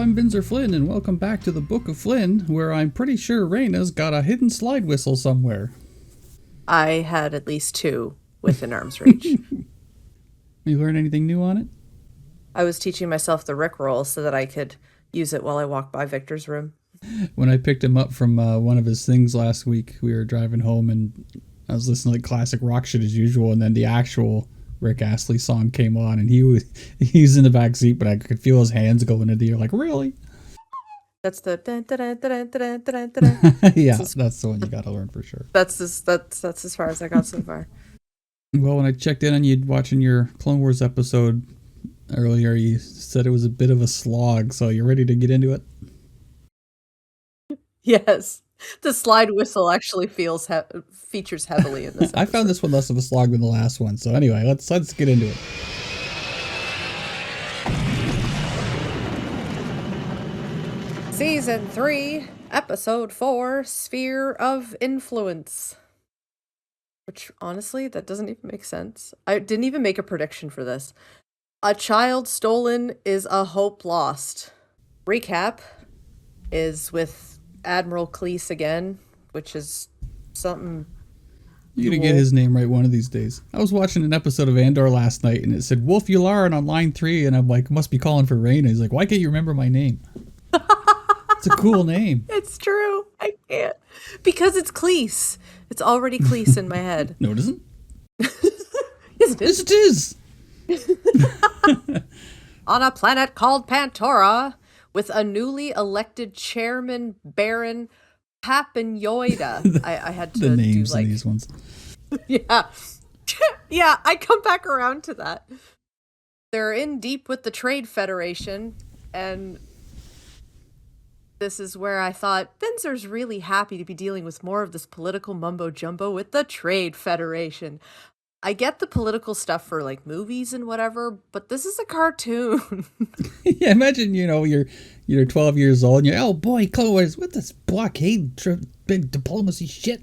I'm VinzerFlinn, and welcome back to the Book of Flynn, where I'm pretty sure Reigna's got a hidden slide whistle somewhere. I had at least two within arm's reach. You learn anything new on it? I was teaching myself the Rickroll so that I could use it while I walked by Victor's room. When I picked him up from one of his things last week, we were driving home, and I was listening to like classic rock shit as usual, and then the actual Rick Astley song came on, and he was in the back seat, but I could feel his hands going into the air, like, really? That's the yeah, that's the one you gotta learn for sure. That's as far as I got so far. Well, when I checked in on you watching your Clone Wars episode earlier, you said it was a bit of a slog, so you're ready to get into it? Yes. The slide whistle actually features heavily in this episode. I found this one less of a slog than the last one. So anyway, let's get into it. Season 3, Episode 4, Sphere of Influence. Which, honestly, that doesn't even make sense. I didn't even make a prediction for this. A child stolen is a hope lost. Recap is with Admiral Cleese again, which is something. You're going to get his name right one of these days. I was watching an episode of Andor last night, and it said Wolf Yularen on line 3, and I'm like, must be calling for Reigna. He's like, why can't you remember my name? It's a cool name. It's true. I can't. Because it's Cleese. It's already Cleese in my head. No, it isn't. Yes, it is. Yes, it is. On a planet called Pantora, with a newly elected chairman, Baron Papagnoida. I had to the names do like in these ones. Yeah. Yeah, I come back around to that. They're in deep with the Trade Federation, and this is where I thought, Vinzer's really happy to be dealing with more of this political mumbo-jumbo with the Trade Federation. I get the political stuff for like movies and whatever, but this is a cartoon. Yeah, imagine, you're 12 years old and you're, oh boy, Clone Wars, what this blockade big diplomacy shit.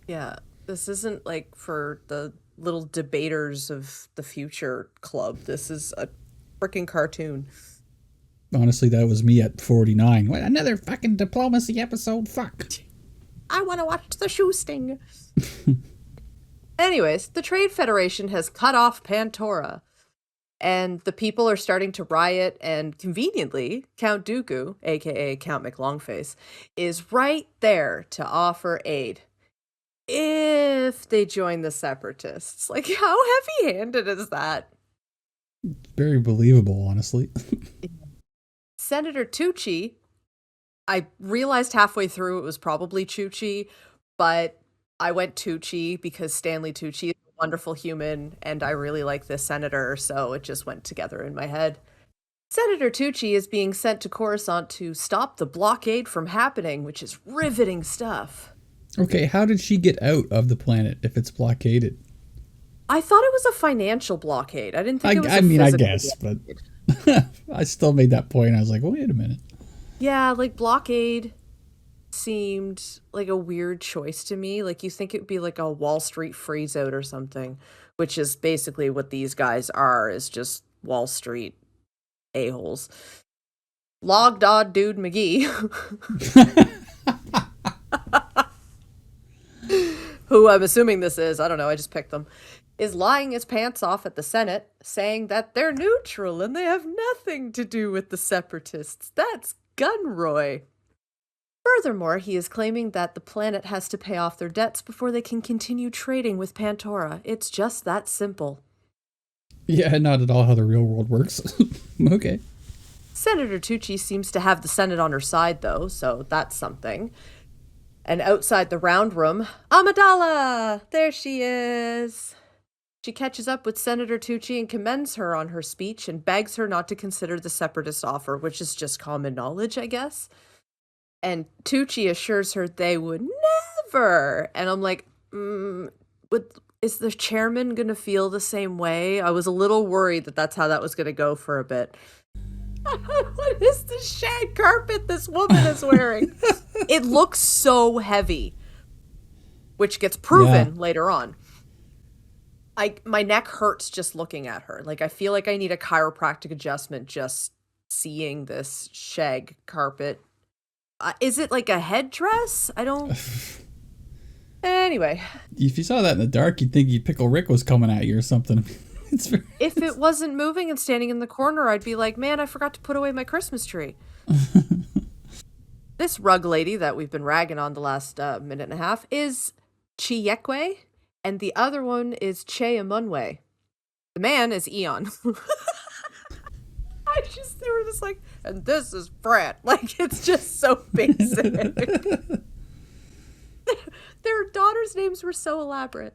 Yeah, this isn't like for the little debaters of the future club. This is a freaking cartoon. Honestly, that was me at 49. What, another fucking diplomacy episode? Fuck. I want to watch the shoe sting. Anyways, the Trade Federation has cut off Pantora, and the people are starting to riot, and conveniently, Count Dooku, aka Count McLongface, is right there to offer aid. If they join the Separatists. Like, how heavy-handed is that? Very believable, honestly. Senator Tucci, I realized halfway through it was probably Chuchi, but I went Tucci because Stanley Tucci is a wonderful human, and I really like this senator, so it just went together in my head. Senator Tucci is being sent to Coruscant to stop the blockade from happening, which is riveting stuff. Okay, how did she get out of the planet if it's blockaded? I thought it was a financial blockade. I didn't think it was a I physical guess, blockade. but I still made that point. I was like, wait a minute. Yeah, like blockade seemed like a weird choice to me. Like, you think it would be like a Wall Street freeze out or something, which is basically what these guys are, is just Wall Street a-holes. Logdod Dude McGee, who I'm assuming this is, I don't know, I just picked them, is lying his pants off at the Senate, saying that they're neutral and they have nothing to do with the Separatists. That's Gunroy. Furthermore, he is claiming that the planet has to pay off their debts before they can continue trading with Pantora. It's just that simple. Yeah, not at all how the real world works. Okay. Senator Tucci seems to have the Senate on her side, though, so that's something. And outside the round room, Amidala! There she is! She catches up with Senator Tucci and commends her on her speech and begs her not to consider the Separatist offer, which is just common knowledge, I guess. And Tucci assures her they would never. And I'm like, is the chairman going to feel the same way? I was a little worried that that's how that was going to go for a bit. What is the shag carpet this woman is wearing? It looks so heavy, which gets proven later on. My neck hurts just looking at her. Like, I feel like I need a chiropractic adjustment just seeing this shag carpet. Is it like a headdress? I don't... Anyway. If you saw that in the dark, you'd think Pickle Rick was coming at you or something. If it wasn't moving and standing in the corner, I'd be like, man, I forgot to put away my Christmas tree. This rug lady that we've been ragging on the last minute and a half is Chiyekwe, and the other one is Che Amunwe. The man is Eon. They were just like, and this is Brett. Like, it's just so basic. Their daughters' names were so elaborate.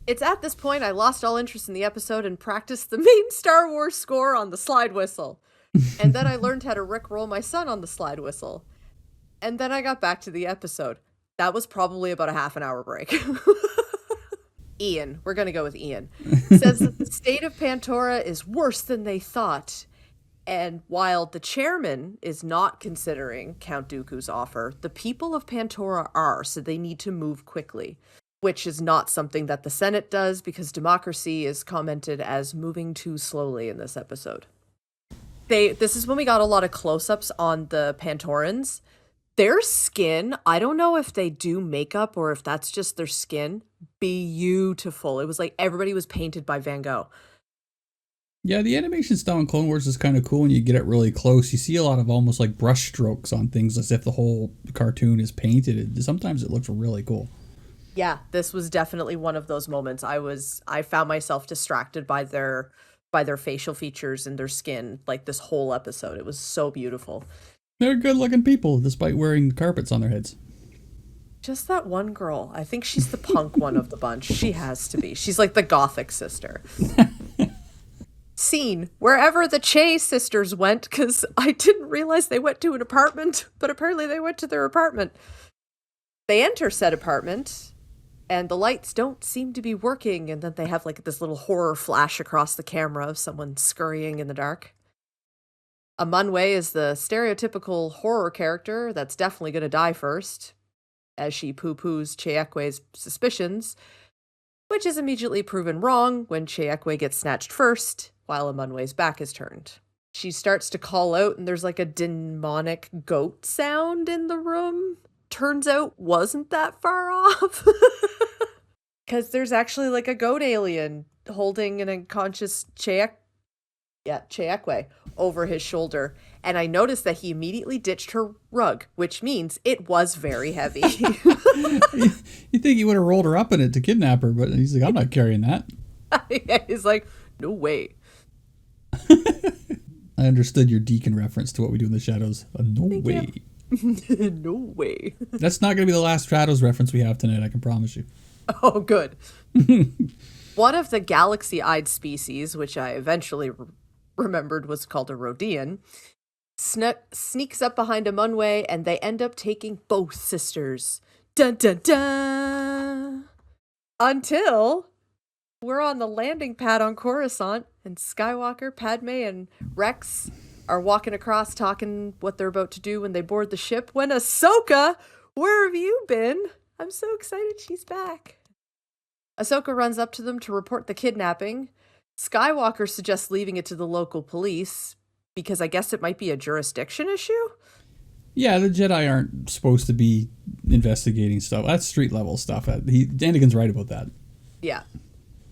It's at this point I lost all interest in the episode and practiced the main Star Wars score on the slide whistle. And then I learned how to rickroll my son on the slide whistle. And then I got back to the episode. That was probably about a half an hour break. Ian, we're going to go with Ian, says that the state of Pantora is worse than they thought. And while the chairman is not considering Count Dooku's offer, the people of Pantora are, so they need to move quickly, which is not something that the Senate does because democracy is commented as moving too slowly in this episode. This is when we got a lot of close-ups on the Pantorans. Their skin, I don't know if they do makeup or if that's just their skin, beautiful. It was like everybody was painted by Van Gogh. Yeah, the animation style in Clone Wars is kind of cool when you get it really close. You see a lot of almost like brush strokes on things as if the whole cartoon is painted. Sometimes it looks really cool. Yeah, this was definitely one of those moments. I found myself distracted by their facial features and their skin like this whole episode. It was so beautiful. They're good-looking people despite wearing carpets on their heads. Just that one girl. I think she's the punk one of the bunch. She has to be. She's like the gothic sister. Scene wherever the Che sisters went, because I didn't realize they went to an apartment, but apparently they went to their apartment. They enter said apartment, and the lights don't seem to be working, and then they have like this little horror flash across the camera of someone scurrying in the dark. Amunwe is the stereotypical horror character that's definitely going to die first, as she poo-poos Chiyekwe's suspicions, which is immediately proven wrong when Chiyekwe gets snatched first, while Amunwe's back is turned. She starts to call out, and there's like a demonic goat sound in the room. Turns out wasn't that far off. Because there's actually like a goat alien holding an unconscious Chiyekwe over his shoulder. And I noticed that he immediately ditched her rug, which means it was very heavy. You think he would have rolled her up in it to kidnap her, but he's like, I'm not carrying that. He's like, no way. I understood your Deacon reference to What We Do in the Shadows. No Thank way. No way. That's not going to be the last Shadows reference we have tonight, I can promise you. Oh, good. One of the galaxy-eyed species, which I eventually remembered was called a Rodian, sneaks up behind Amunwe, and they end up taking both sisters. Dun dun dun! Until we're on the landing pad on Coruscant, and Skywalker, Padme, and Rex are walking across talking what they're about to do when they board the ship, when Ahsoka, where have you been? I'm so excited she's back. Ahsoka runs up to them to report the kidnapping. Skywalker suggests leaving it to the local police, because I guess it might be a jurisdiction issue? Yeah, the Jedi aren't supposed to be investigating stuff. That's street level stuff. Anakin's right about that. Yeah.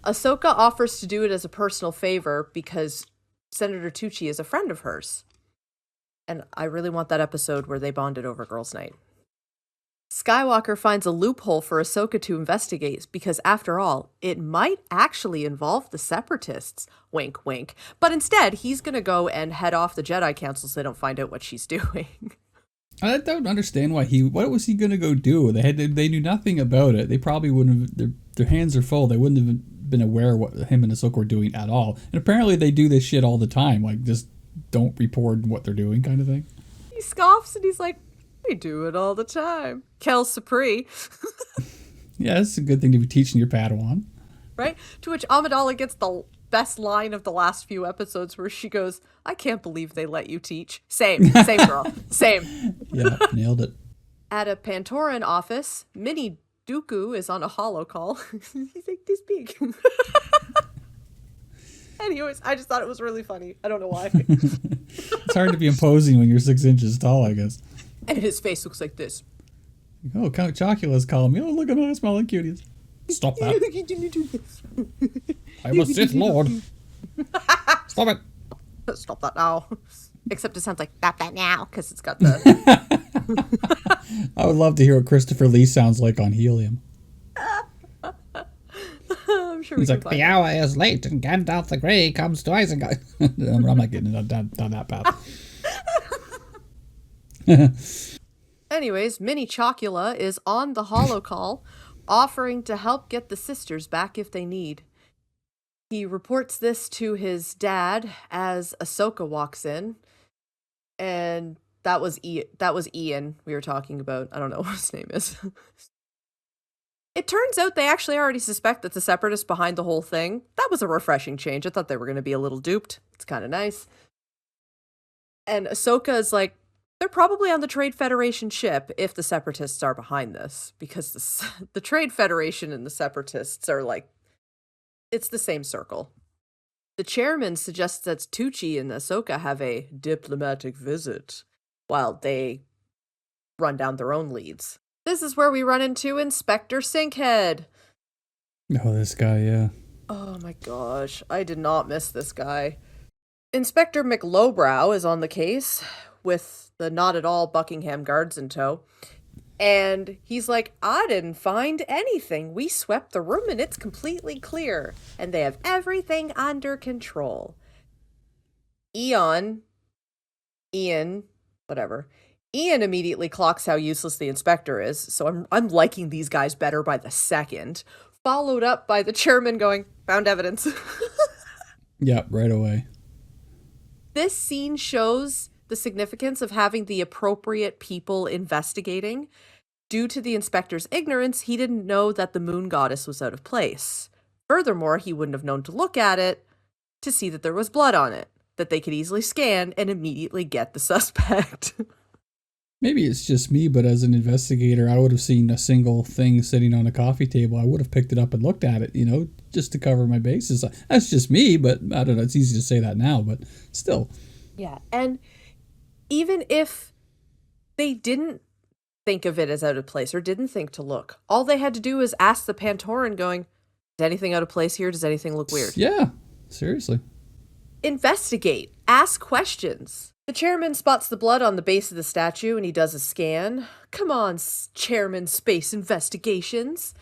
Ahsoka offers to do it as a personal favor because Senator Tucci is a friend of hers. And I really want that episode where they bonded over girls' night. Skywalker finds a loophole for Ahsoka to investigate because, after all, it might actually involve the Separatists. Wink, wink. But instead, he's going to go and head off the Jedi Council so they don't find out what she's doing. I don't understand what was he going to go do? They knew nothing about it. They probably wouldn't have, their hands are full. They wouldn't have been aware of what him and Ahsoka were doing at all. And apparently they do this shit all the time. Like, just don't report what they're doing kind of thing. He scoffs and he's like, we do it all the time. Kel Sapri. Yeah, it's a good thing to be teaching your Padawan. Right? To which Amidala gets the best line of the last few episodes where she goes, I can't believe they let you teach. Same girl. Same. Yeah, nailed it. At a Pantoran office, Mini Dooku is on a holocall. He's like this big. Anyways, I just thought it was really funny. I don't know why. It's hard to be imposing when you're 6 inches tall, I guess. And his face looks like this. Oh, Count Chocula's calling me. Oh, look at my smelling cuties. Stop that. I'm a Sith Lord. Stop it. Stop that now. Except it sounds like, stop that now, because it's got the... I would love to hear what Christopher Lee sounds like on helium. I'm sure he's like, the hour is late and Gandalf the Grey comes to Isengard. I'm not getting down that path. Anyways, Mini Chocula is on the holocall, offering to help get the sisters back if they need. He reports this to his dad as Ahsoka walks in, and that was Ian we were talking about. I don't know what his name is. It turns out they actually already suspect that the Separatists behind the whole thing. That was a refreshing change. I thought they were going to be a little duped. It's kind of nice. And Ahsoka is like, they're probably on the Trade Federation ship if the Separatists are behind this, because the Trade Federation and the Separatists are like, it's the same circle. The chairman suggests that Tucci and Ahsoka have a diplomatic visit while they run down their own leads. This is where we run into Inspector Sinkhead. Oh, this guy, yeah. Oh my gosh, I did not miss this guy. Inspector McLowbrow is on the case with the not at all Buckingham guards in tow. And he's like, I didn't find anything. We swept the room and it's completely clear. And they have everything under control. Ian, whatever. Ian immediately clocks how useless the inspector is. So I'm liking these guys better by the second. Followed up by the chairman going, found evidence. Yep, right away. This scene shows the significance of having the appropriate people investigating. Due to the inspector's ignorance, he didn't know that the moon goddess was out of place. Furthermore, he wouldn't have known to look at it to see that there was blood on it, that they could easily scan and immediately get the suspect. Maybe it's just me, but as an investigator, I would have seen a single thing sitting on a coffee table. I would have picked it up and looked at it, just to cover my bases. That's just me, but I don't know. It's easy to say that now, but still. Yeah, and even if they didn't think of it as out of place or didn't think to look, all they had to do was ask the Pantoran going, is anything out of place here? Does anything look weird? Yeah, seriously. Investigate. Ask questions. The chairman spots the blood on the base of the statue and he does a scan. Come on, Chairman Space Investigations.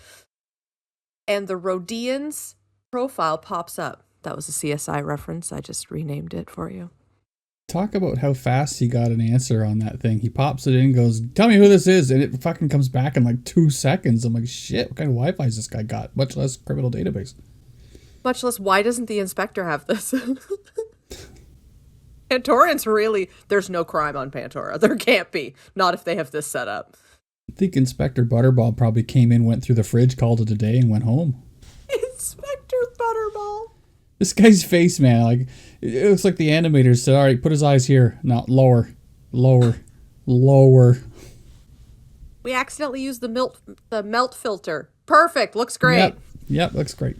And the Rhodian's profile pops up. That was a CSI reference. I just renamed it for you. Talk about how fast he got an answer on that thing. He pops it in and goes, tell me who this is. And it fucking comes back in like 2 seconds. I'm like, shit, what kind of Wi-Fi has this guy got? Much less criminal database. Much less, why doesn't the inspector have this? Pantorans really, there's no crime on Pantora. There can't be. Not if they have this set up. I think Inspector Butterball probably came in, went through the fridge, called it a day, and went home. Inspector Butterball. This guy's face, man, like, it looks like the animators said, all right, put his eyes here. No, lower. We accidentally used the melt filter. Perfect. Looks great. Yep, looks great.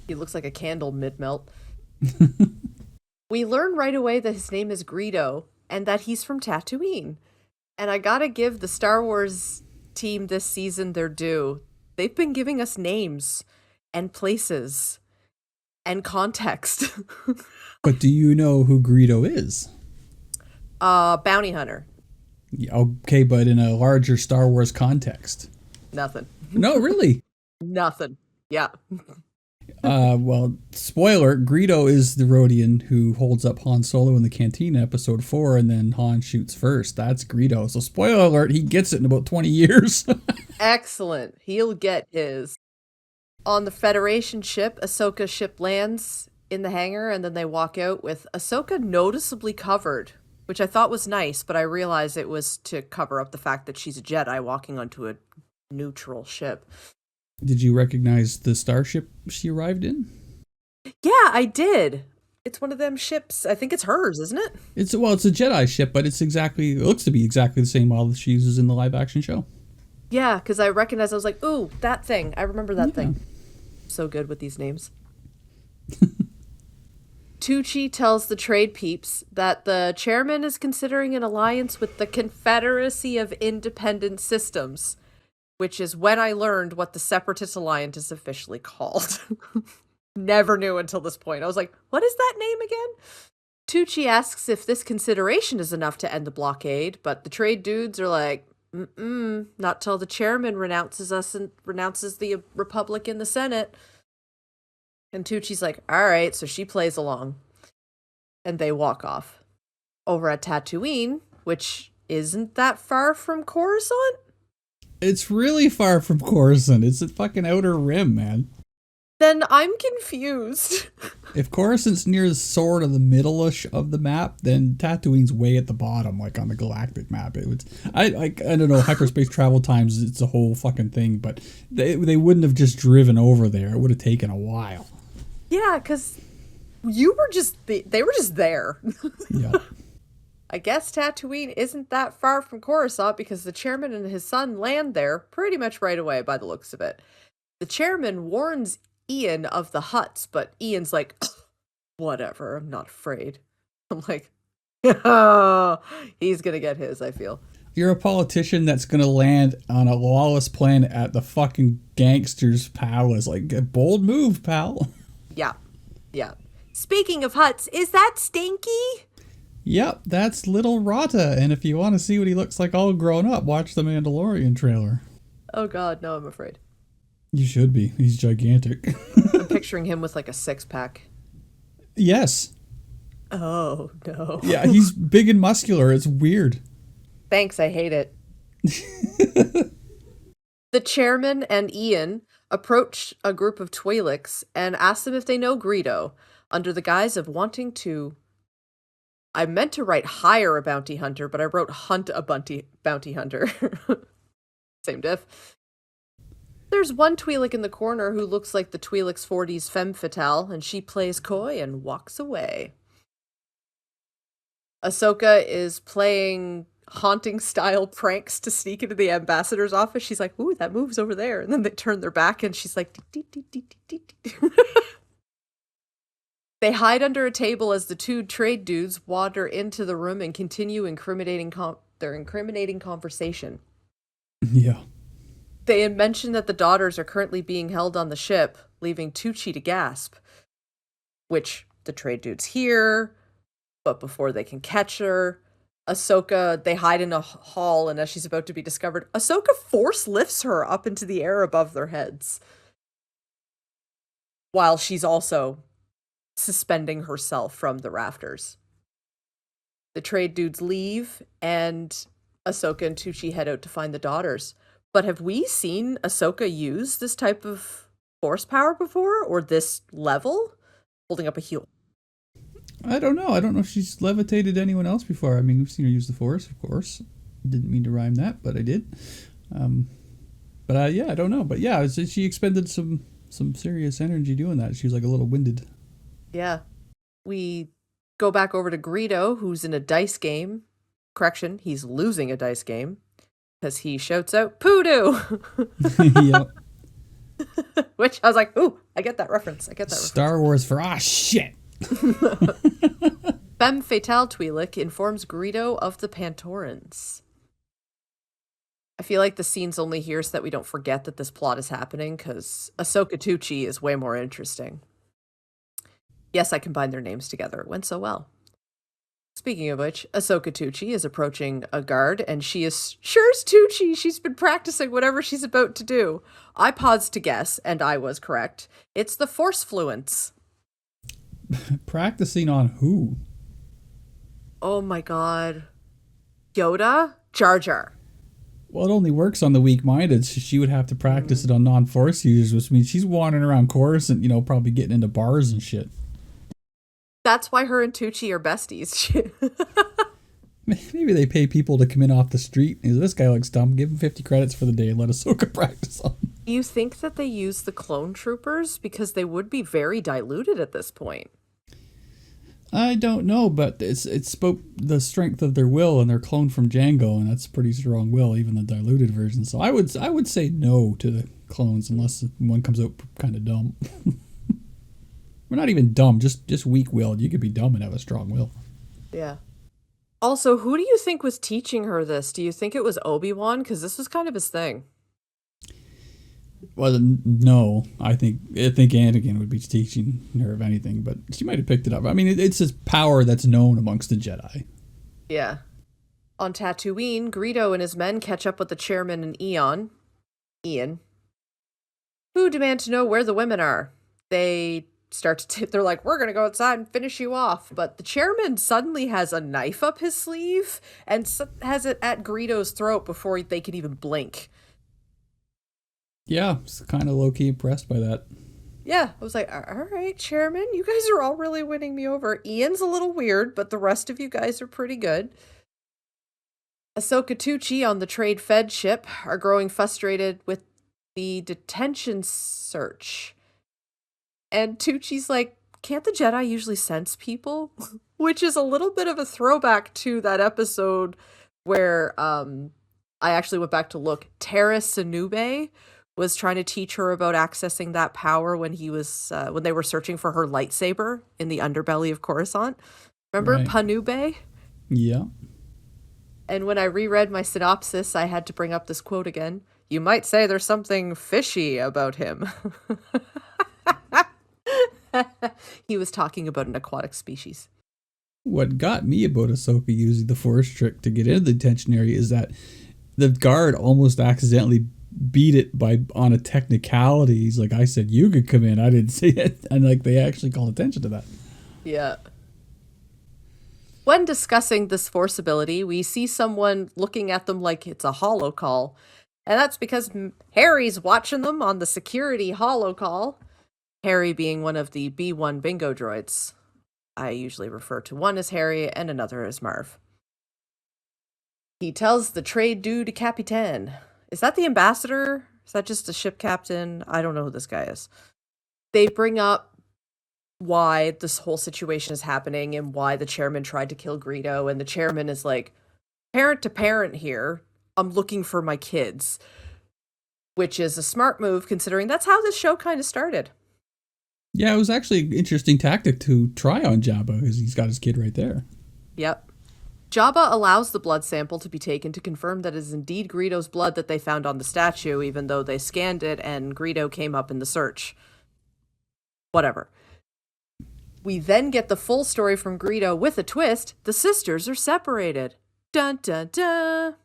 He looks like a candle mid-melt. We learn right away that his name is Greedo and that he's from Tatooine. And I gotta give the Star Wars team this season their due. They've been giving us names and places and context. But do you know who Greedo is? Bounty hunter. Yeah, okay, but in a larger Star Wars context. Nothing. No, really? Nothing. Yeah. Well, spoiler, Greedo is the Rhodian who holds up Han Solo in the canteen episode 4, and then Han shoots first. That's Greedo. So spoiler alert, he gets it in about 20 years. Excellent. He'll get his. On the Federation ship, Ahsoka's ship lands in the hangar, and then they walk out with Ahsoka noticeably covered, which I thought was nice, but I realized it was to cover up the fact that she's a Jedi walking onto a neutral ship. Did you recognize the starship she arrived in? Yeah, I did. It's one of them ships. I think it's hers, isn't it? It's a Jedi ship, but it looks to be exactly the same model she uses in the live action show. Yeah, because I recognized, I was like, ooh, that thing. I remember that thing. So good with these names. Tucci tells the trade peeps that the chairman is considering an alliance with the Confederacy of Independent Systems, which is when I learned what the Separatist Alliance is officially called. Never knew until this point. I was like, what is that name again? Tucci asks if this consideration is enough to end the blockade, but the trade dudes are like, not till the chairman renounces us and renounces the Republic in the Senate. And Tucci's like, all right, so she plays along. And they walk off. Over at Tatooine, which isn't that far from Coruscant? It's really far from Coruscant. It's a fucking outer rim, man. Then I'm confused. If Coruscant's near sort of the middle-ish of the map, then Tatooine's way at the bottom, like on the galactic map. It was, I don't know, hyperspace travel times, it's a whole fucking thing, but they wouldn't have just driven over there. It would have taken a while. Yeah, because they were just there. Yeah. I guess Tatooine isn't that far from Coruscant because the chairman and his son land there pretty much right away by the looks of it. The chairman warns Ian of the huts, but Ian's like, whatever, I'm not afraid. I'm like, oh, he's gonna get his, I feel. You're a politician that's gonna land on a lawless planet at the fucking gangster's palace. Like, a bold move, pal. Yeah. Speaking of huts, is that Stinky? Yep, that's little Rata, and if you want to see what he looks like all grown up, watch the Mandalorian trailer. Oh god, no, I'm afraid. You should be. He's gigantic. I'm picturing him with like a six-pack. Yes. Oh, no. Yeah, he's big and muscular. It's weird. Thanks, I hate it. The chairman and Ian approach a group of Twi'leks and ask them if they know Greedo, under the guise of wanting to... I meant to write hire a bounty hunter, but I wrote hunt a bounty hunter. Same diff. There's one Twi'lek in the corner who looks like the Twi'leks 40's femme fatale, and she plays coy and walks away. Ahsoka is playing haunting-style pranks to sneak into the ambassador's office. She's like, ooh, that moves over there. And then they turn their back, and she's like... They hide under a table as the two trade dudes wander into the room and continue their incriminating conversation. Yeah. They had mentioned that the daughters are currently being held on the ship, leaving Tucci to gasp. Which the trade dudes hear, but before they can catch her, Ahsoka, they hide in a hall, and as she's about to be discovered, Ahsoka force lifts her up into the air above their heads. While she's also suspending herself from the rafters. The trade dudes leave, and Ahsoka and Tucci head out to find the daughters. But have we seen Ahsoka use this type of force power before, or this level? Holding up a heel. I don't know. I don't know if she's levitated anyone else before. I mean, we've seen her use the Force, of course. Didn't mean to rhyme that, but I did. Yeah, I don't know. But yeah, she expended some serious energy doing that. She was like a little winded. Yeah. We go back over to Greedo, who's in a dice game. Correction, he's losing a dice game. Because he shouts out, Poodoo! Yep. Which I was like, ooh, I get that reference. Star Wars for, shit! Femme Fatale Twi'lek informs Greedo of the Pantorans. I feel like the scene's only here so that we don't forget that this plot is happening, because Ahsoka Tucci is way more interesting. Yes, I combined their names together. It went so well. Speaking of which, Ahsoka Tucci is approaching a guard, and she is sure as Tucci. She's been practicing whatever she's about to do. I paused to guess, and I was correct. It's the Force Fluence. Practicing on who? Oh my god. Yoda? Jar Jar. Well, it only works on the weak-minded, so she would have to practice it on non-Force users, which means she's wandering around Coruscant, probably getting into bars and shit. That's why her and Tucci are besties. Maybe they pay people to come in off the street. This guy looks dumb. Give him 50 credits for the day and let Ahsoka practice on him. You think that they use the clone troopers? Because they would be very diluted at this point. I don't know, but it spoke the strength of their will, and they're cloned from Jango, and that's pretty strong will, even the diluted version. So I would say no to the clones unless one comes out kind of dumb. We're not even dumb, just weak-willed. You could be dumb and have a strong will. Yeah. Also, who do you think was teaching her this? Do you think it was Obi-Wan? Because this was kind of his thing. Well, no, I think Anakin would be teaching her of anything, but she might have picked it up. I mean, it's this power that's known amongst the Jedi. Yeah. On Tatooine, Greedo and his men catch up with the chairman and Ian, who demand to know where the women are. They they're like, we're going to go outside and finish you off. But the chairman suddenly has a knife up his sleeve and has it at Greedo's throat before they can even blink. Yeah, I was kind of low-key impressed by that. Yeah, I was like, all right, chairman, you guys are all really winning me over. Ian's a little weird, but the rest of you guys are pretty good. Ahsoka Tucci on the Trade Fed ship are growing frustrated with the detention search. And Tucci's like, can't the Jedi usually sense people? Which is a little bit of a throwback to that episode where I actually went back to look. Terra Sinube was trying to teach her about accessing that power when when they were searching for her lightsaber in the underbelly of Coruscant. Remember right. Panube? Yeah. And when I reread my synopsis, I had to bring up this quote again. You might say there's something fishy about him. He was talking about an aquatic species. What got me about Ahsoka using the Force trick to get into the detention area is that the guard almost accidentally beat it on a technicality. He's like, I said you could come in, I didn't say it. And like they actually call attention to that. Yeah. When discussing this Force ability, we see someone looking at them like it's a holocall. And that's because Harry's watching them on the security holocall. Harry being one of the B1 bingo droids. I usually refer to one as Harry and another as Marv. He tells the trade dude Capitan. Is that the ambassador? Is that just a ship captain? I don't know who this guy is. They bring up why this whole situation is happening and why the chairman tried to kill Greedo. And the chairman is like, parent to parent here. I'm looking for my kids. Which is a smart move considering that's how this show kind of started. Yeah, it was actually an interesting tactic to try on Jabba because he's got his kid right there. Yep. Jabba allows the blood sample to be taken to confirm that it is indeed Greedo's blood that they found on the statue, even though they scanned it and Greedo came up in the search. Whatever. We then get the full story from Greedo with a twist. The sisters are separated. Dun dun dun.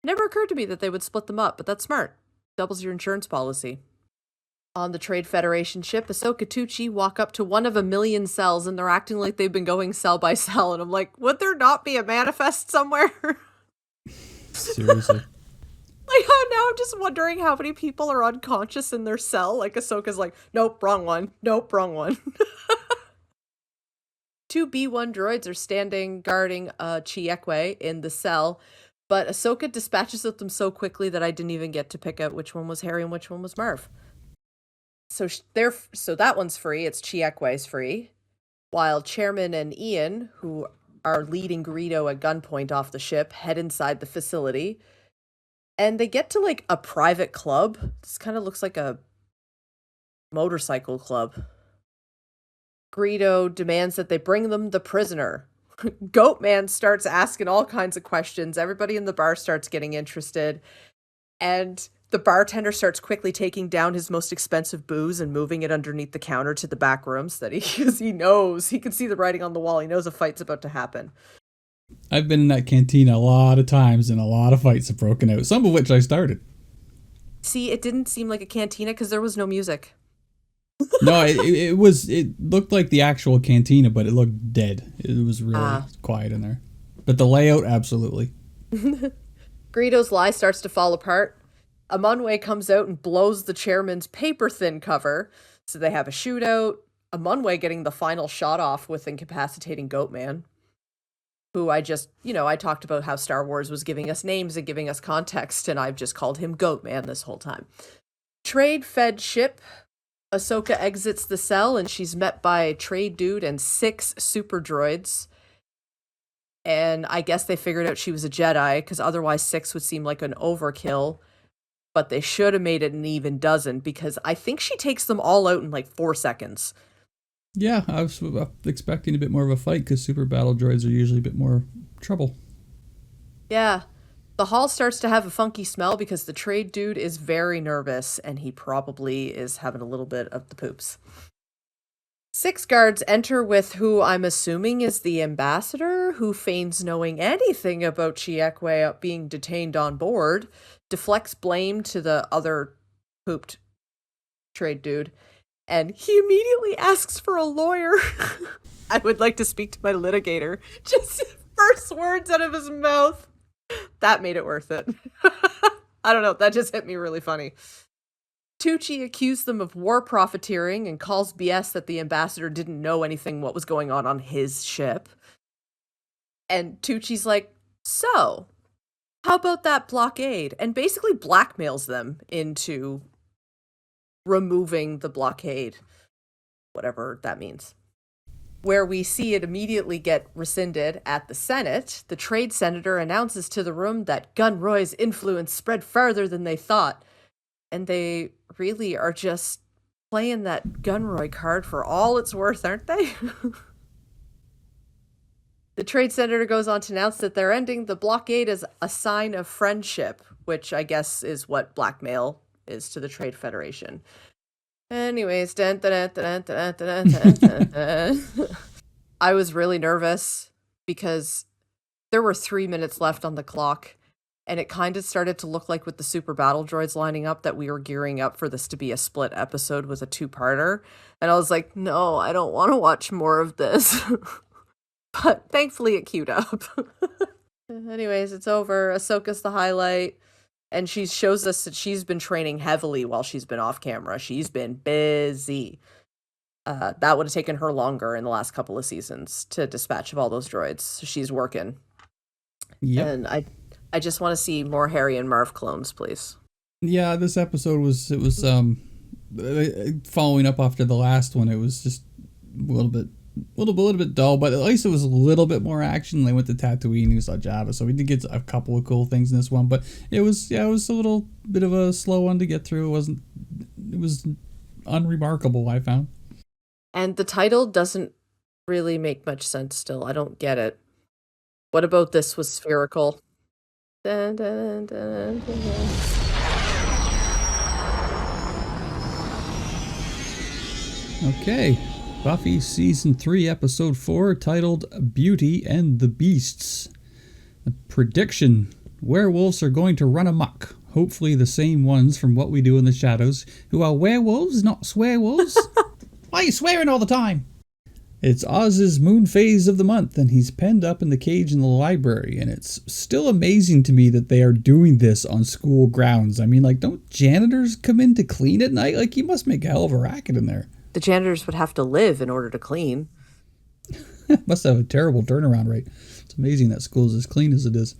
Never occurred to me that they would split them up, but that's smart. Doubles your insurance policy. On the Trade Federation ship, Ahsoka Tucci walk up to one of a million cells, and they're acting like they've been going cell by cell. And I'm like, would there not be a manifest somewhere? Seriously. Like, now I'm just wondering how many people are unconscious in their cell. Like, Ahsoka's like, nope, wrong one. Nope, wrong one. Two B1 droids are standing guarding Chiekwe in the cell, but Ahsoka dispatches with them so quickly that I didn't even get to pick out which one was Harry and which one was Marv. So that one's free. It's Chiekwe's free. While Chairman and Ian, who are leading Greedo at gunpoint off the ship, head inside the facility. And they get to like a private club. This kind of looks like a motorcycle club. Greedo demands that they bring them the prisoner. Goatman starts asking all kinds of questions. Everybody in the bar starts getting interested. And the bartender starts quickly taking down his most expensive booze and moving it underneath the counter to the back rooms because he knows, he can see the writing on the wall. He knows a fight's about to happen. I've been in that cantina a lot of times and a lot of fights have broken out, some of which I started. See, it didn't seem like a cantina because there was no music. No, it looked like the actual cantina, but it looked dead. It was really quiet in there. But the layout, absolutely. Greedo's lie starts to fall apart. Amunwe comes out and blows the chairman's paper-thin cover, so they have a shootout. Amunwe getting the final shot off with incapacitating Goatman, who I talked about how Star Wars was giving us names and giving us context, and I've just called him Goatman this whole time. Trade-fed ship. Ahsoka exits the cell, and she's met by a trade dude and 6 super droids. And I guess they figured out she was a Jedi, because otherwise 6 would seem like an overkill. but they should have made it an even dozen because I think she takes them all out in like 4 seconds. Yeah, I was expecting a bit more of a fight because super battle droids are usually a bit more trouble. Yeah. The hall starts to have a funky smell because the trade dude is very nervous and he probably is having a little bit of the poops. 6 guards enter with who I'm assuming is the ambassador, who feigns knowing anything about Chiekwe being detained on board, deflects blame to the other pooped trade dude, and he immediately asks for a lawyer. I would like to speak to my litigator. Just first words out of his mouth. That made it worth it. I don't know, that just hit me really funny. Tucci accused them of war profiteering and calls BS that the ambassador didn't know anything what was going on his ship. And Tucci's like, so, how about that blockade? And basically blackmails them into removing the blockade, whatever that means. Where we see it immediately get rescinded at the Senate, the trade senator announces to the room that Gunroy's influence spread farther than they thought. And they really are just playing that Gunroy card for all it's worth, aren't they? The trade senator goes on to announce that they're ending the blockade as a sign of friendship, which I guess is what blackmail is to the Trade Federation. Anyways, I was really nervous because there were 3 minutes left on the clock, and it kind of started to look like with the super battle droids lining up that we were gearing up for this to be a split episode with a 2-parter. And I was like, no, I don't want to watch more of this. But thankfully it queued up. Anyways, it's over. Ahsoka's the highlight. And she shows us that she's been training heavily while she's been off camera. She's been busy. That would have taken her longer in the last couple of seasons to dispatch of all those droids. So she's working. Yep. And I just want to see more Harry and Marv clones, please. Yeah, this episode was following up after the last one. It was just a little bit dull, but at least it was a little bit more action. They went to Tatooine, we saw Jabba, so we did get a couple of cool things in this one. But it was a little bit of a slow one to get through. It was unremarkable, I found. And the title doesn't really make much sense still. I don't get it. What about this was spherical? Dun, dun, dun, dun, dun. Okay. Buffy Season 3, Episode 4, titled Beauty and the Beasts. A prediction. Werewolves are going to run amok. Hopefully the same ones from What We Do in the Shadows, who are werewolves, not swearwolves. Why are you swearing all the time? It's Oz's moon phase of the month, and he's penned up in the cage in the library, and it's still amazing to me that they are doing this on school grounds. I mean, like, don't janitors come in to clean at night? Like, you must make a hell of a racket in there. The janitors would have to live in order to clean. Must have a terrible turnaround rate. It's amazing that school's as clean as it is.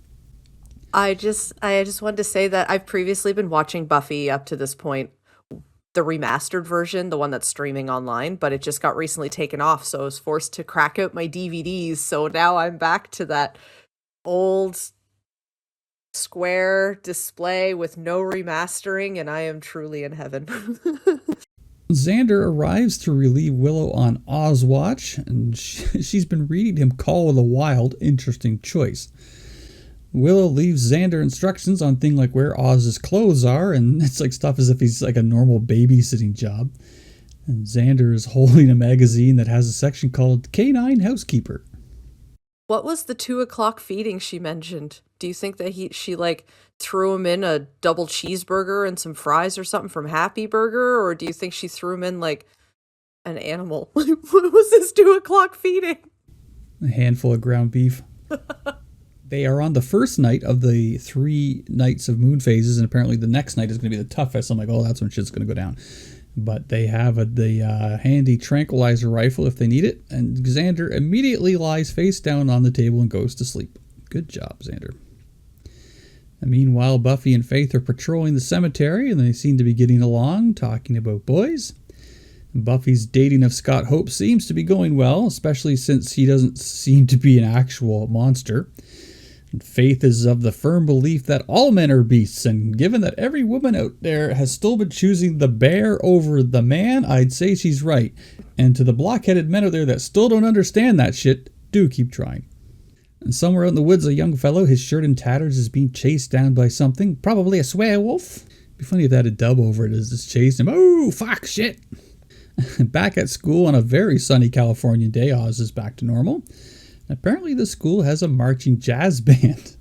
I just wanted to say that I've previously been watching Buffy up to this point, the remastered version, the one that's streaming online, but it just got recently taken off, so I was forced to crack out my DVDs, so now I'm back to that old square display with no remastering, and I am truly in heaven. Xander arrives to relieve Willow on Ozwatch, and she's been reading him Call of the Wild. Interesting choice. Willow leaves Xander instructions on things like where Oz's clothes are, and it's like stuff as if he's like a normal babysitting job. And Xander is holding a magazine that has a section called Canine Housekeeper. What was the 2:00 feeding she mentioned? Do you think that she like threw him in a double cheeseburger and some fries or something from Happy Burger? Or do you think she threw him in like an animal? What was this 2:00 feeding? A handful of ground beef. They are on the first night of the 3 nights of moon phases, and apparently the next night is going to be the toughest. I'm like, oh, that's when shit's going to go down. But they have the handy tranquilizer rifle if they need it, and Xander immediately lies face down on the table and goes to sleep. Good job, Xander. And meanwhile, Buffy and Faith are patrolling the cemetery, and they seem to be getting along, talking about boys. Buffy's dating of Scott Hope seems to be going well, especially since he doesn't seem to be an actual monster. And Faith is of the firm belief that all men are beasts, and given that every woman out there has still been choosing the bear over the man, I'd say she's right. And to the blockheaded men out there that still don't understand that shit, do keep trying. And somewhere out in the woods, a young fellow, his shirt in tatters, is being chased down by something, probably a swearwolf. It'd be funny if they had a dub over it as it's chasing him. Oh, fuck, shit. Back at school on a very sunny Californian day, Oz is back to normal. Apparently the school has a marching jazz band.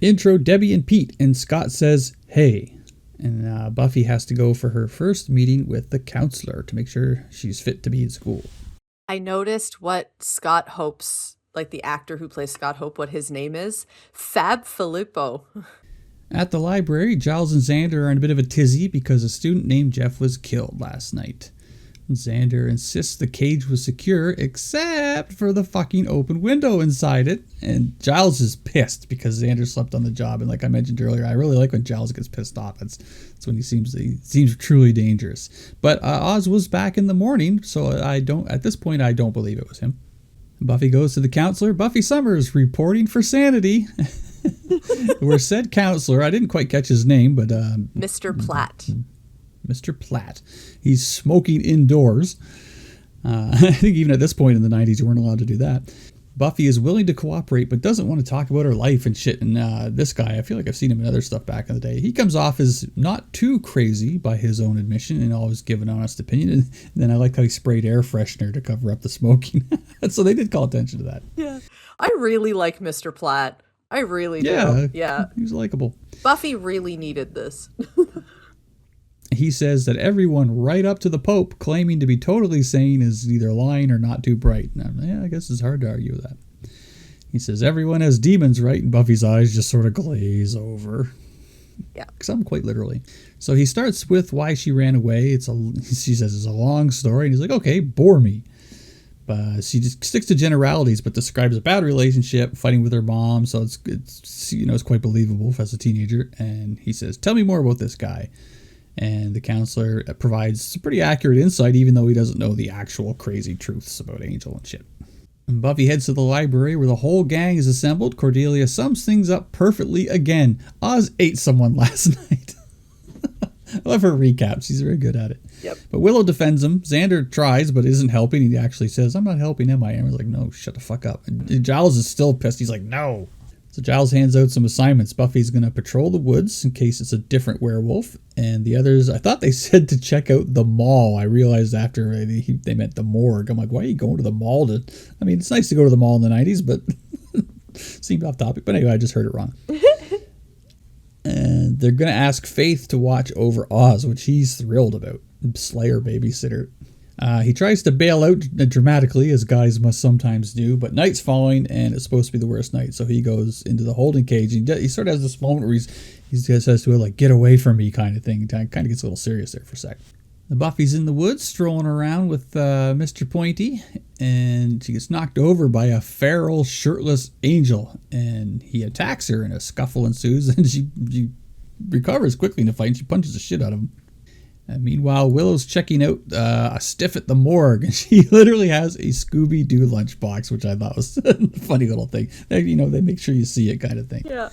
Intro Debbie and Pete, and Scott says, hey. And Buffy has to go for her first meeting with the counselor to make sure she's fit to be in school. I noticed what Scott Hope's, like the actor who plays Scott Hope, what his name is. Fab Filippo. At the library, Giles and Xander are in a bit of a tizzy because a student named Jeff was killed last night. Xander insists the cage was secure except for the fucking open window inside it. And Giles is pissed because Xander slept on the job. And like I mentioned earlier, I really like when Giles gets pissed off. That's when he seems truly dangerous. But Oz was back in the morning, so at this point I don't believe it was him. Buffy goes to the counselor. Buffy Summers reporting for sanity. Where said counselor, I didn't quite catch his name, but Mr. Platt. Mr. Platt. He's smoking indoors. I think even at this point in the 90s, you weren't allowed to do that. Buffy is willing to cooperate, but doesn't want to talk about her life and shit. And this guy, I feel like I've seen him in other stuff back in the day. He comes off as not too crazy by his own admission and always give an honest opinion. And then I like how he sprayed air freshener to cover up the smoking. So they did call attention to that. Yeah. I really like Mr. Platt. I really do. Yeah. He's likable. Buffy really needed this. He says that everyone right up to the Pope claiming to be totally sane is either lying or not too bright. I guess it's hard to argue with that. He says everyone has demons, right? And Buffy's eyes just sort of glaze over. Yeah. Some quite literally. So he starts with why she ran away. She says it's a long story. And he's like, okay, bore me. But she just sticks to generalities, but describes a bad relationship, fighting with her mom. So it's quite believable as a teenager. And he says, tell me more about this guy. And the counselor provides some pretty accurate insight, even though he doesn't know the actual crazy truths about Angel and shit. And Buffy heads to the library where the whole gang is assembled. Cordelia sums things up perfectly again. Oz ate someone last night. I love her recaps. She's very good at it. Yep. But Willow defends him. Xander tries, but isn't helping. He actually says, I'm not helping him. I am. He's like, no, shut the fuck up. And Giles is still pissed. He's like, no. So Giles hands out some assignments. Buffy's going to patrol the woods in case it's a different werewolf. And the others, I thought they said to check out the mall. I realized after they meant the morgue. I'm like, why are you going to the mall? It's nice to go to the mall in the 90s, but seemed off topic. But anyway, I just heard it wrong. And they're going to ask Faith to watch over Oz, which he's thrilled about. Slayer babysitter. He tries to bail out dramatically, as guys must sometimes do, but night's falling, and it's supposed to be the worst night, so he goes into the holding cage. He sort of has this moment where he says to her, like, get away from me kind of thing. Kind of gets a little serious there for a sec. The Buffy's in the woods, strolling around with Mr. Pointy, and she gets knocked over by a feral, shirtless angel, and he attacks her, and a scuffle ensues, and she recovers quickly in the fight, and she punches the shit out of him. Meanwhile, Willow's checking out a stiff at the morgue, and she literally has a Scooby-Doo lunchbox, which I thought was a funny little thing. They make sure you see it kind of thing. Yeah.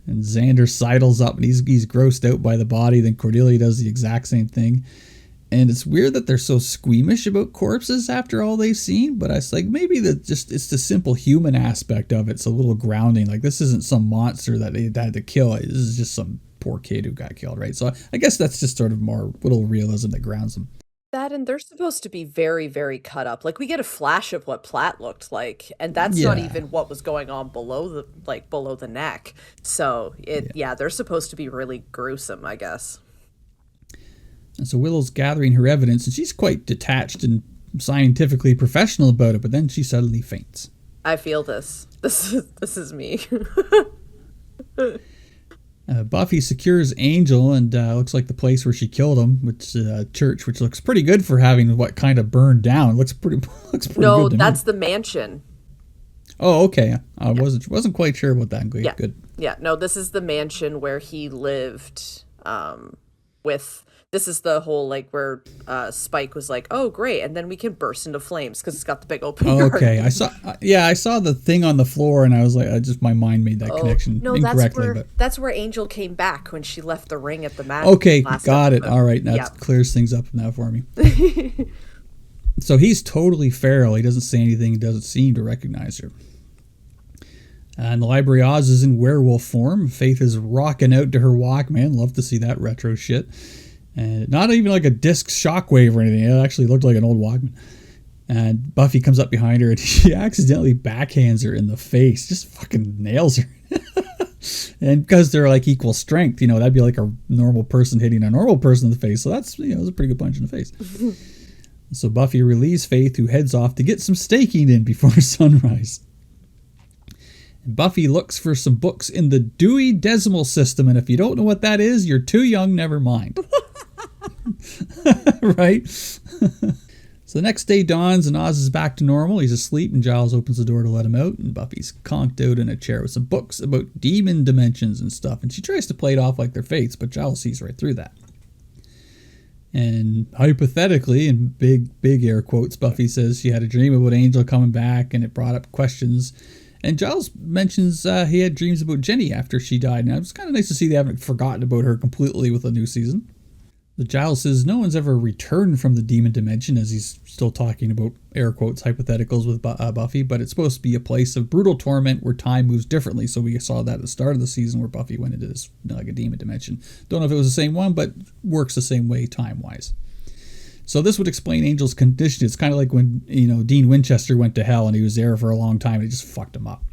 And Xander sidles up, and he's grossed out by the body. Then Cordelia does the exact same thing. And it's weird that they're so squeamish about corpses after all they've seen, but it's like maybe it's the simple human aspect of it. It's a little grounding. Like, this isn't some monster that they had to kill. This is just some poor kid who got killed, right? So I guess that's just sort of more little realism that grounds them. That, and they're supposed to be very, very cut up. Like, we get a flash of what Platt looked like, and that's not even what was going on below the neck. So they're supposed to be really gruesome, I guess. And so Willow's gathering her evidence, and she's quite detached and scientifically professional about it, but then she suddenly faints. I feel this. This is me. Buffy secures Angel, and looks like the place where she killed him, which is a church, which looks pretty good for having what kind of burned down. It looks pretty good. No, that's the mansion. Oh, okay. I wasn't quite sure about that. Yeah. Good. Yeah. No, this is the mansion where he lived with This is the whole, like, where Spike was like, oh, great, and then we can burst into flames because it's got the big open Okay, I saw the thing on the floor, and I was like, my mind made that connection incorrectly. That's where Angel came back when she left the ring at the magic. Okay, got it. All right, that clears things up now for me. So he's totally feral. He doesn't say anything. He doesn't seem to recognize her. And the Library Oz is in werewolf form. Faith is rocking out to her Walkman. Love to see that retro shit. And not even like a disc shockwave or anything. It actually looked like an old Walkman. And Buffy comes up behind her and she accidentally backhands her in the face. Just fucking nails her. And because they're like equal strength, that'd be like a normal person hitting a normal person in the face. So that's, it was a pretty good punch in the face. So Buffy relieves Faith, who heads off to get some staking in before sunrise. And Buffy looks for some books in the Dewey Decimal System, and if you don't know what that is, you're too young, never mind. Right? So the next day dawns, and Oz is back to normal. He's asleep, and Giles opens the door to let him out, and Buffy's conked out in a chair with some books about demon dimensions and stuff, and she tries to play it off like they're fates, but Giles sees right through that. And hypothetically, in big air quotes, Buffy says she had a dream about Angel coming back, and it brought up questions. And Giles mentions he had dreams about Jenny after she died. And it was kind of nice to see they haven't forgotten about her completely with a new season. The Giles says no one's ever returned from the demon dimension, as he's still talking about, air quotes, hypotheticals with Buffy, but it's supposed to be a place of brutal torment where time moves differently. So we saw that at the start of the season where Buffy went into this, like a demon dimension. Don't know if it was the same one, but works the same way time-wise. So this would explain Angel's condition. It's kind of like when, Dean Winchester went to hell and he was there for a long time and it just fucked him up.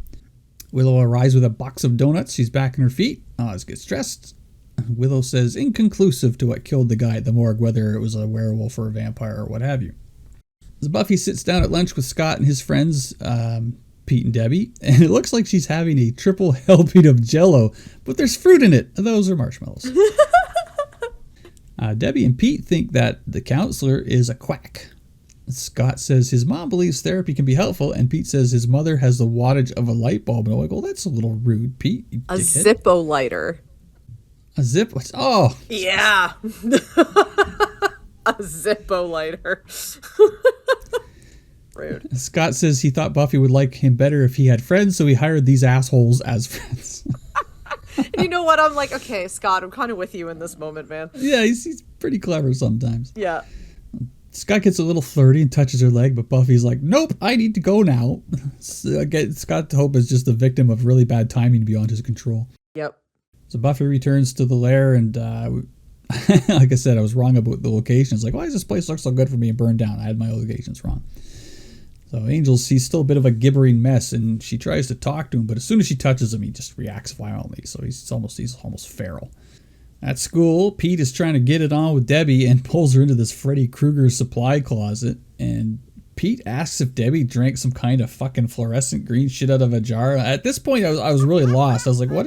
Willow arrives with a box of donuts. She's back on her feet. Oz gets dressed. Willow says inconclusive to what killed the guy at the morgue, whether it was a werewolf or a vampire or what have you. As Buffy sits down at lunch with Scott and his friends, Pete and Debbie, and it looks like she's having a triple helping of Jell-O, but there's fruit in it. Those are marshmallows. Debbie and Pete think that the counselor is a quack. Scott says his mom believes therapy can be helpful, and Pete says his mother has the wattage of a light bulb. And I'm like, well, that's a little rude, Pete. A Zippo lighter. A Zippo? Oh. Yeah. A Zippo lighter. Rude. Scott says he thought Buffy would like him better if he had friends, so he hired these assholes as friends. And you know what? I'm like, okay, Scott, I'm kind of with you in this moment, man. Yeah, he's pretty clever sometimes. Yeah. Scott gets a little flirty and touches her leg, but Buffy's like, nope, I need to go now. Scott Hope is just the victim of really bad timing beyond his control. Yep. So Buffy returns to the lair, and like I said, I was wrong about the locations. Like, why does this place look so good for me and burned down? I had my locations wrong. So Angel sees still a bit of a gibbering mess, and she tries to talk to him, but as soon as she touches him, he just reacts violently. So he's almost feral. At school, Pete is trying to get it on with Debbie and pulls her into this Freddy Krueger supply closet. And Pete asks if Debbie drank some kind of fucking fluorescent green shit out of a jar. At this point, I was really lost. I was like, what?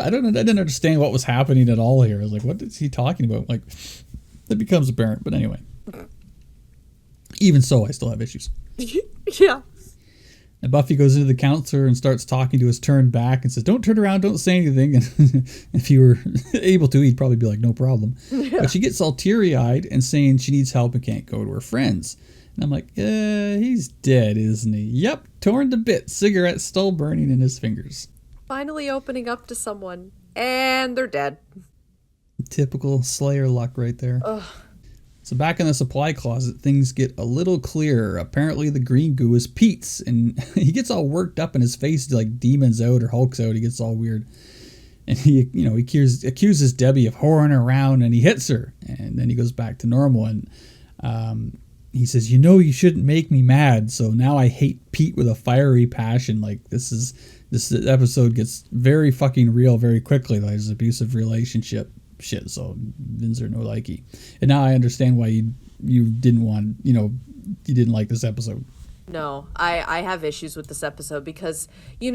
I didn't understand what was happening at all here. I was like, what is he talking about? Like, it becomes apparent. But anyway, even so, I still have issues. Yeah. And Buffy goes into the counselor and starts talking to his turned back and says, don't turn around, don't say anything. And if he were able to, he'd probably be like, no problem. Yeah. But she gets all teary-eyed and saying she needs help and can't go to her friends. And I'm like, he's dead, isn't he? Yep, torn to bits, cigarette still burning in his fingers. Finally opening up to someone, and they're dead. Typical Slayer luck right there. Ugh. So back in the supply closet, things get a little clearer. Apparently the green goo is Pete's, and he gets all worked up in his face, like demons out or Hulk's out. He gets all weird. And he accuses Debbie of whoring around, and he hits her. And then he goes back to normal, and he says, you shouldn't make me mad. So now I hate Pete with a fiery passion. Like, this episode gets very fucking real very quickly. Like, there's an abusive relationship shit. So Vinzer no likey. And now I understand why you didn't want, you didn't like this episode. No, I have issues with this episode because, you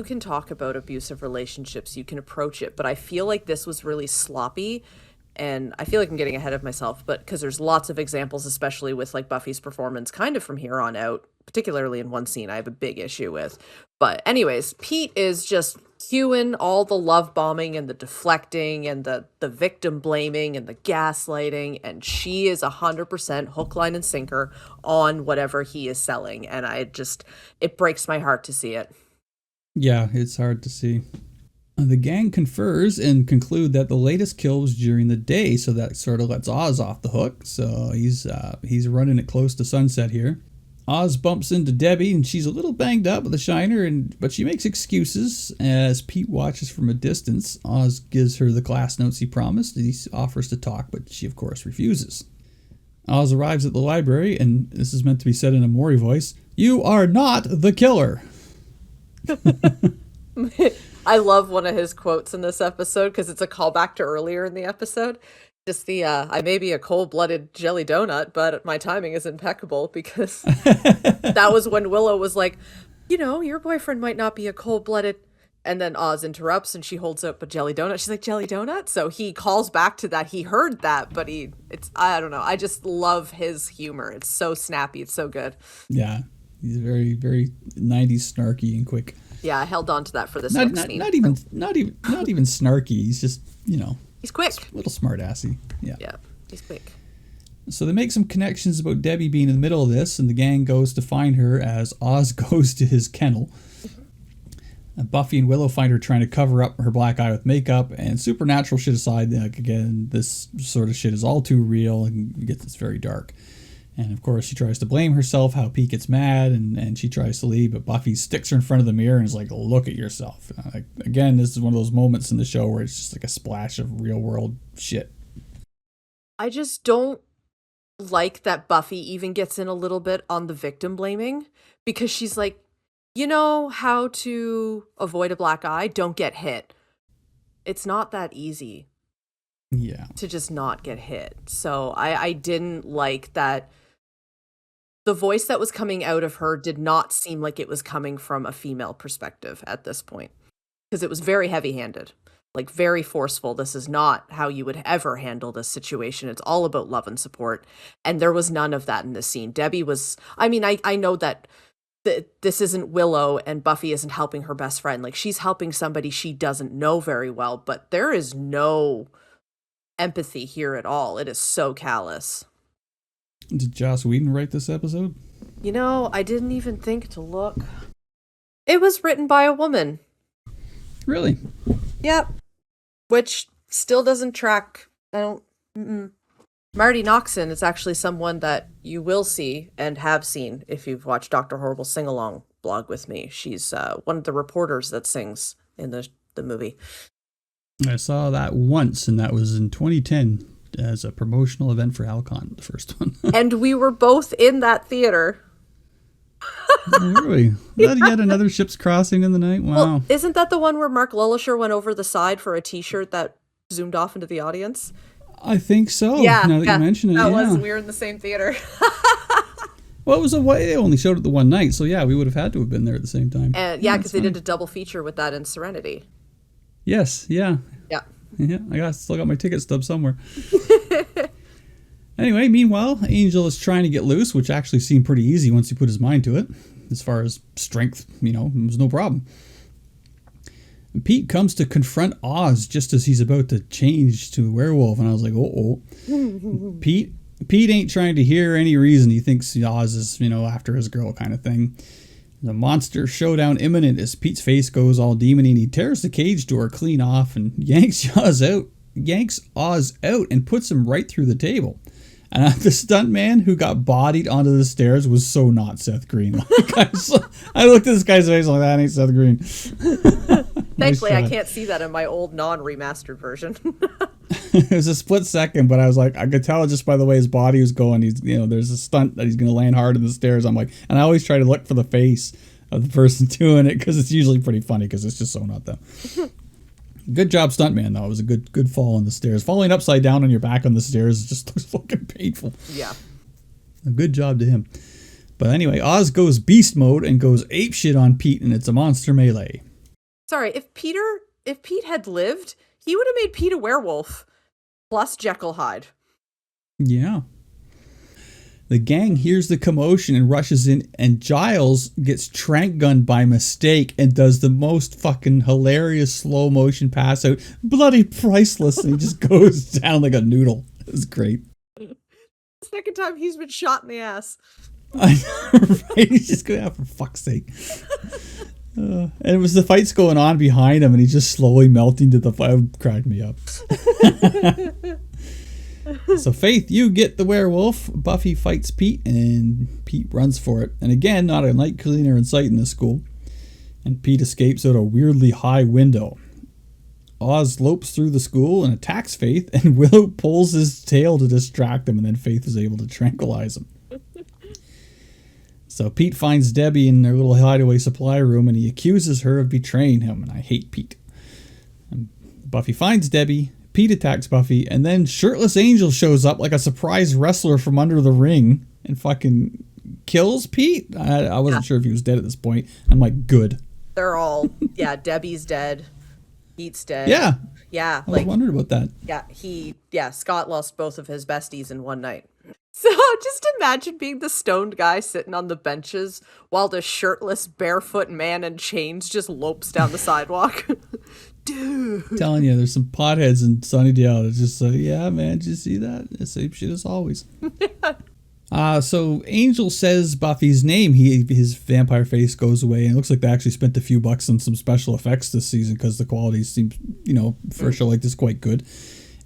can talk about abusive relationships, you can approach it, but I feel like this was really sloppy. And I feel like I'm getting ahead of myself, but because there's lots of examples, especially with like Buffy's performance kind of from here on out, particularly in one scene, I have a big issue with. But anyways, Pete is just cueing all the love bombing and the deflecting and the victim blaming and the gaslighting, and she is 100% hook, line, and sinker on whatever he is selling. And it breaks my heart to see it. Yeah, it's hard to see. The gang confers and conclude that the latest kill was during the day, so that sort of lets Oz off the hook. So he's running it close to sunset here. Oz bumps into Debbie, and she's a little banged up with a shiner, but she makes excuses as Pete watches from a distance. Oz gives her the class notes he promised, and he offers to talk, but she, of course, refuses. Oz arrives at the library, and this is meant to be said in a Maury voice, "You are not the killer." I love one of his quotes in this episode because it's a callback to earlier in the episode. Just I may be a cold-blooded jelly donut, but my timing is impeccable, because that was when Willow was like, your boyfriend might not be a cold-blooded, and then Oz interrupts and she holds up a jelly donut. She's like, jelly donut? So he calls back to that. He heard that, but I don't know. I just love his humor. It's so snappy. It's so good. Yeah. He's very, very 90s snarky and quick. Yeah, I held on to that for this next scene. Not even snarky. He's just, he's quick. A little smart-assy. Yeah. Yeah, he's quick. So they make some connections about Debbie being in the middle of this, and the gang goes to find her as Oz goes to his kennel. Buffy and Willow find her trying to cover up her black eye with makeup, and supernatural shit aside, again, this sort of shit is all too real and it's very dark. And of course, she tries to blame herself, how Pete gets mad, and she tries to leave, but Buffy sticks her in front of the mirror and is like, look at yourself. Again, this is one of those moments in the show where it's just like a splash of real world shit. I just don't like that Buffy even gets in a little bit on the victim blaming, because she's like, you know how to avoid a black eye? Don't get hit. It's not that easy. Yeah. To just not get hit. So I didn't like that. The voice that was coming out of her did not seem like it was coming from a female perspective at this point, because it was very heavy-handed, like very forceful. This is not how you would ever handle this situation. It's all about love and support. And there was none of that in this scene. Debbie was, I know that this isn't Willow and Buffy isn't helping her best friend. Like, she's helping somebody she doesn't know very well, but there is no empathy here at all. It is so callous. Did Joss Whedon write this episode? I didn't even think to look. It was written by a woman. Really? Yep. Which still doesn't track. Marty Noxon is actually someone that you will see and have seen if you've watched Dr. Horrible's sing-along blog with me. She's one of the reporters that sings in the movie. I saw that once, and that was in 2010 as a promotional event for Alcon, the first one. And we were both in that theater. Oh, really? That yet another ship's crossing in the night? Wow. Well, isn't that the one where Mark Lullisher went over the side for a t-shirt that zoomed off into the audience? I think so. Yeah, now that you mention it. That was. We were in the same theater. Well, it was they only showed it the one night, so yeah, we would have had to have been there at the same time. And yeah, because they did a double feature with that in Serenity. Yes, yeah. Yeah. I still got my ticket stub somewhere. Anyway, meanwhile, Angel is trying to get loose, which actually seemed pretty easy once he put his mind to it. As far as strength, it was no problem. And Pete comes to confront Oz just as he's about to change to a werewolf, and I was like, Pete ain't trying to hear any reason. He thinks Oz is, after his girl kind of thing. The monster showdown imminent as Pete's face goes all demony, and he tears the cage door clean off and yanks Oz out and puts him right through the table. And the stuntman who got bodied onto the stairs was so not Seth Green. I looked at this guy's face like, that ain't Seth Green. Thankfully, I can't see that in my old non-remastered version. It was a split second, but I was like, I could tell just by the way his body was going. He's, there's a stunt that he's going to land hard in the stairs. I'm like, and I always try to look for the face of the person doing it because it's usually pretty funny because it's just so not them. Good job, stuntman, though. It was a good fall on the stairs. Falling upside down on your back on the stairs just looks fucking painful. Yeah. A good job to him. But anyway, Oz goes beast mode and goes apeshit on Pete, and it's a monster melee. Sorry, if Pete had lived, he would have made Pete a werewolf plus Jekyll Hyde. Yeah. The gang hears the commotion and rushes in, and Giles gets trank gunned by mistake and does the most fucking hilarious slow motion pass out. Bloody priceless. And he just goes down like a noodle. It was great. The second time he's been shot in the ass. I know, right? He's just going out for fuck's sake. And it was the fights going on behind him, and he's just slowly melting to the fire. Cracked me up. So Faith, you get the werewolf. Buffy fights Pete, and Pete runs for it. And again, not a night cleaner in sight in the school. And Pete escapes out a weirdly high window. Oz lopes through the school and attacks Faith, and Willow pulls his tail to distract him, and then Faith is able to tranquilize him. So Pete finds Debbie in their little hideaway supply room, and he accuses her of betraying him, and I hate Pete. And Buffy finds Debbie, Pete attacks Buffy, and then Shirtless Angel shows up like a surprise wrestler from under the ring and fucking kills Pete. I wasn't sure if he was dead at this point. I'm like, good. They're all, Debbie's dead. Pete's dead. Yeah. Yeah. I was wondering about that. Yeah, Scott lost both of his besties in one night. So just imagine being the stoned guy sitting on the benches while the shirtless, barefoot man in chains just lopes down the sidewalk. Dude. I'm telling you, there's some potheads in Sunnydale that just say, yeah, man, did you see that? The same shit as always. So Angel says Buffy's name. His vampire face goes away, and it looks like they actually spent a few bucks on some special effects this season because the quality seems, for a show like this, quite good.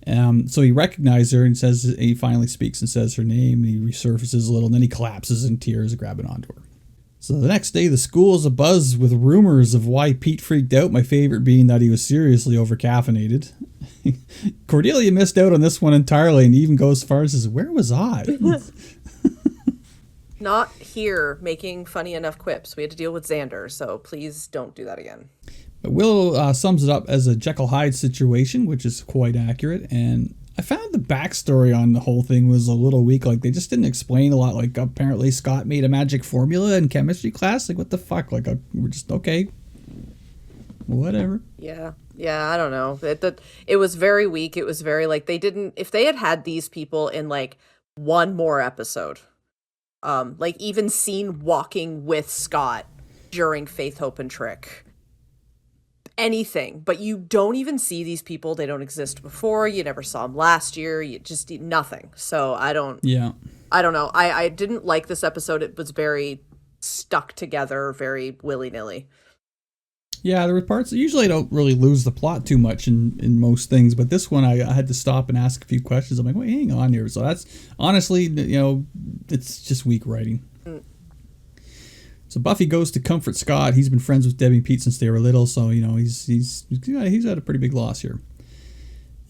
So he recognizes her and says, he finally speaks and says her name, and he resurfaces a little, and then he collapses in tears, grabbing onto her. So the next day, the school is abuzz with rumors of why Pete freaked out, my favorite being that he was seriously over-caffeinated. Cordelia missed out on this one entirely, and even goes as far as says, where was I? Not here making funny enough quips. We had to deal with Xander, so please don't do that again. But Willow sums it up as a Jekyll Hyde situation, which is quite accurate, and I found the backstory on the whole thing was a little weak. Like, they just didn't explain a lot. Like, apparently Scott made a magic formula in chemistry class. Like, what the fuck? Like, we're just, okay. Whatever. Yeah, I don't know. It was very weak. It was very, like, if they had these people in, like, one more episode, like, even seen walking with Scott during Faith, Hope, and Trick, anything, but you don't even see these people. They don't exist before. You never saw them last year. You just nothing. So I don't know. I didn't like this episode. It was very stuck together, very willy-nilly. Yeah, there were parts that usually I don't really lose the plot too much in most things, but this one I had to stop and ask a few questions. I'm like, wait, hang on here. So that's honestly, it's just weak writing. So Buffy goes to comfort Scott. He's been friends with Debbie and Pete since they were little, so he's had a pretty big loss here.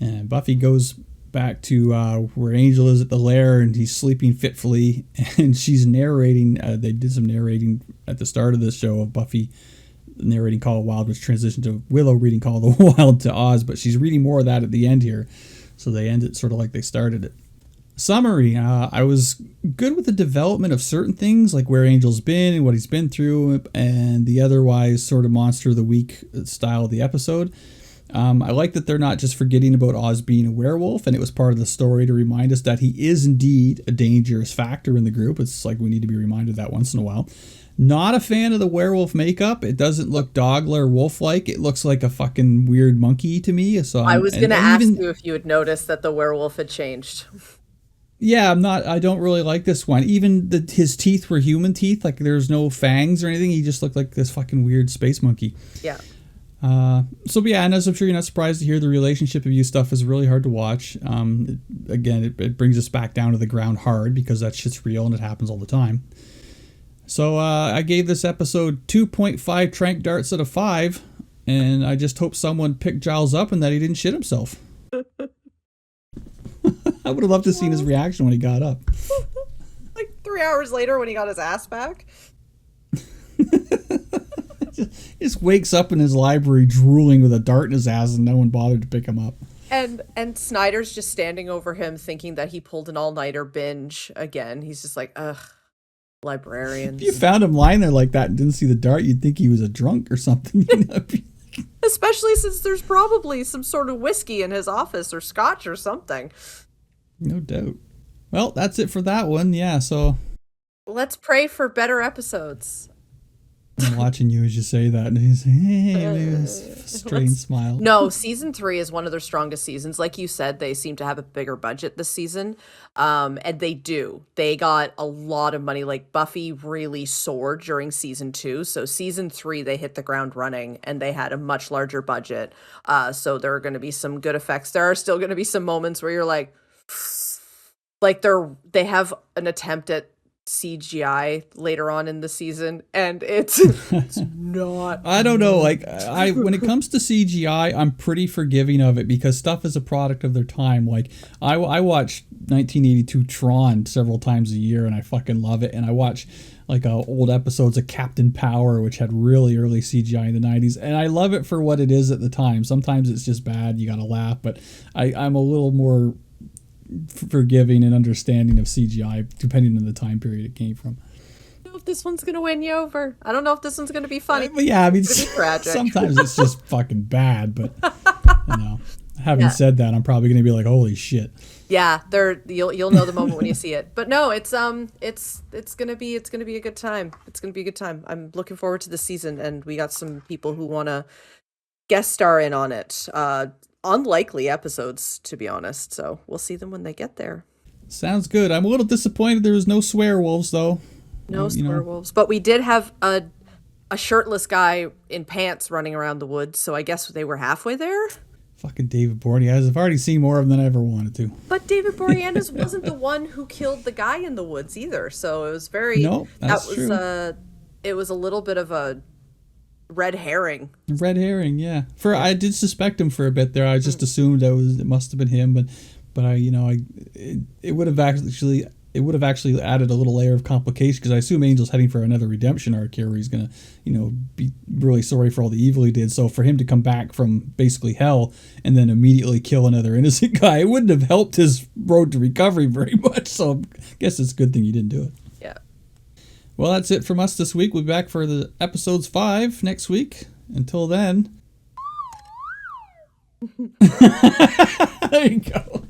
And Buffy goes back to where Angel is at the lair, and he's sleeping fitfully. And she's narrating. They did some narrating at the start of this show of Buffy narrating Call of the Wild, which transitioned to Willow reading Call of the Wild to Oz, but she's reading more of that at the end here. So they end it sort of like they started it. Summary, I was good with the development of certain things, like where Angel's been and what he's been through, and the otherwise sort of monster of the week style of the episode. I like that they're not just forgetting about Oz being a werewolf, and it was part of the story to remind us that he is indeed a dangerous factor in the group. It's like we need to be reminded that once in a while. Not a fan of the werewolf makeup. It doesn't look dog-like or wolf-like. It looks like a fucking weird monkey to me. So I was going to ask you if you had noticed that the werewolf had changed. Yeah, I don't really like this one. Even his teeth were human teeth. Like, there's no fangs or anything. He just looked like this fucking weird space monkey. Yeah. And as I'm sure you're not surprised to hear, the relationship abuse stuff is really hard to watch. It brings us back down to the ground hard because that shit's real and it happens all the time. So I gave this episode 2.5 trank darts out of 5, and I just hope someone picked Giles up and that he didn't shit himself. I would have loved to have seen his reaction when he got up. Like 3 hours later when he got his ass back. just wakes up in his library drooling with a dart in his ass and no one bothered to pick him up. And Snyder's just standing over him thinking that he pulled an all-nighter binge again. He's just like, ugh, librarians. If you found him lying there like that and didn't see the dart, you'd think he was a drunk or something. Especially since there's probably some sort of whiskey in his office or scotch or something. No doubt. Well, that's it for that one. Yeah, so Let's pray for better episodes. I'm watching you as you say that, and he's hey, with a strange smile. No, season 3 is one of their strongest seasons. Like you said, they seem to have a bigger budget this season. And they do. They got a lot of money. Like Buffy really soared during season 2. So season 3, they hit the ground running and they had a much larger budget. So there are going to be some good effects. There are still going to be some moments where you're like they have an attempt at CGI later on in the season, and it's not. I don't know. Like I when it comes to CGI, I'm pretty forgiving of it because stuff is a product of their time. Like I watch 1982 Tron several times a year, and I fucking love it. And I watch like old episodes of Captain Power, which had really early CGI in the 90s, and I love it for what it is at the time. Sometimes it's just bad, you gotta laugh, but I'm a little more forgiving and understanding of CGI depending on the time period it came from. I don't know if this one's gonna win you over. I don't know if this one's gonna be funny. But yeah, I mean, it's gonna be tragic. Sometimes it's just fucking bad. But you know, having said that, I'm probably gonna be like, holy shit. Yeah, you'll know the moment when you see it. But no, it's gonna be a good time. It's gonna be a good time. I'm looking forward to the season, and we got some people who wanna guest star in on it. Unlikely episodes, to be honest, so we'll see them when they get there. Sounds good. I'm a little disappointed there was no swearwolves though. No swearwolves, but we did have a shirtless guy in pants running around the woods, so I guess they were halfway there. Fucking David Boreanaz. I've already seen more of them than I ever wanted to. But David Boreanaz wasn't the one who killed the guy in the woods either, so it was very true. It was a little bit of a red herring. Red herring, yeah. I did suspect him for a bit there. I just assumed it must have been him, but it would have actually added a little layer of complication because I assume Angel's heading for another redemption arc here where he's gonna be really sorry for all the evil he did. So for him to come back from basically hell and then immediately kill another innocent guy, it wouldn't have helped his road to recovery very much. So I guess it's a good thing he didn't do it. Yeah. Well, that's it from us this week. We'll be back for the episodes 5 next week. Until then. There you go.